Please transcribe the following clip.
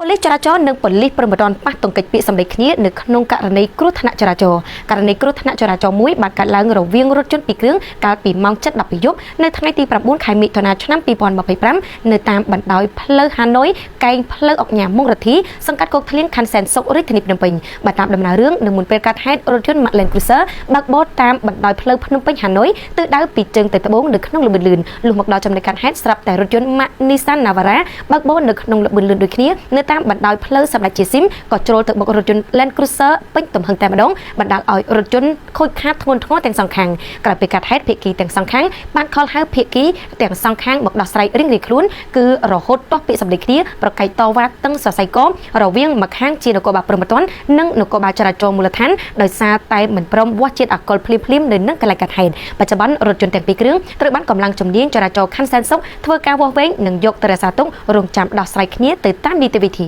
លិសចរាចរណ៍និងប៉ូលីសព្រំប្រទានប៉ះទង្គិចពាក្យសម្ដីគ្នានៅក្នុងករណីគ្រោះថ្នាក់ចរាចរណ៍ករណីគ្រោះថ្នាក់ចរាចរណ៍មួយបានកើតឡើងរវាងរថយន្តពីរគ្រឿងកាលពីម៉ោង 7:12 យប់នៅថ្ងៃទី 9 ខែមិថុនាឆ្នាំ 2025 នៅតាមបណ្ដោយផ្លូវហាណូយកែងផ្លូវអុកញ៉ាមុងរទ្ធីសង្កាត់គោកធ្លៀងខណ្ឌសែនសុខរាជធានីភ្នំពេញបើតាមដំណើររឿងនឹងមុនពេលកើតហេតុរថយន្ត Land Cruiser បើកបរតាមបណ្ដោយផ្លូវភ្នំពេញហាណូយទិសដៅពីជើងទៅត្បូងនៅក្នុងល្បឿនលឿនលុះមកដល់ចំណុចកើតហេតុស្រាប់តែរថយន្ត Nissan Navara បើកបរនៅក្នុងល្បឿនលឿនដូចគ្នានៅតាមបណ្ដោយផ្លូវសម្ដេចជាស៊ីមក៏ជ្រុលទៅបុករថយន្ត Land Cruiser ពេញទំហឹងតែម្ដងបណ្ដាលឲ្យរថយន្តខូចខាតធ្ងន់ធ្ងរទាំងសងខាងក្រោយពីកាត់ហេតុភាគីទាំងសងខាងបានខលហៅភាគីទាំងសងខាងមកដោះស្រាយរៀងៗខ្លួនគឺរហូតទាស់ពាក្យសម្ដីគ្នាប្រកែកតវ៉ាតឹងសរសៃករវាងម្ខាងជានគរបាលព្រំប្រទាននិងនគរបាលចរាចរណ៍មូលដ្ឋានដោយសារតែមិនព្រមវាស់ជាតិអាល់កុលភ្លាមៗនៅនឹងកន្លែងកាត់ហេតុបច្ចុប្បន្នរថយន្តទាំងពីរគ្រឿងត្រូវបានកម្លាំងជំនាញចរាចរណ៍ខណ្ឌសែនសុខធ្វើការវាស់វែងនិងយកទៅរក្សាទុករងចាំដោះស្រាយគ្នាទៅតាមនីតិវិធី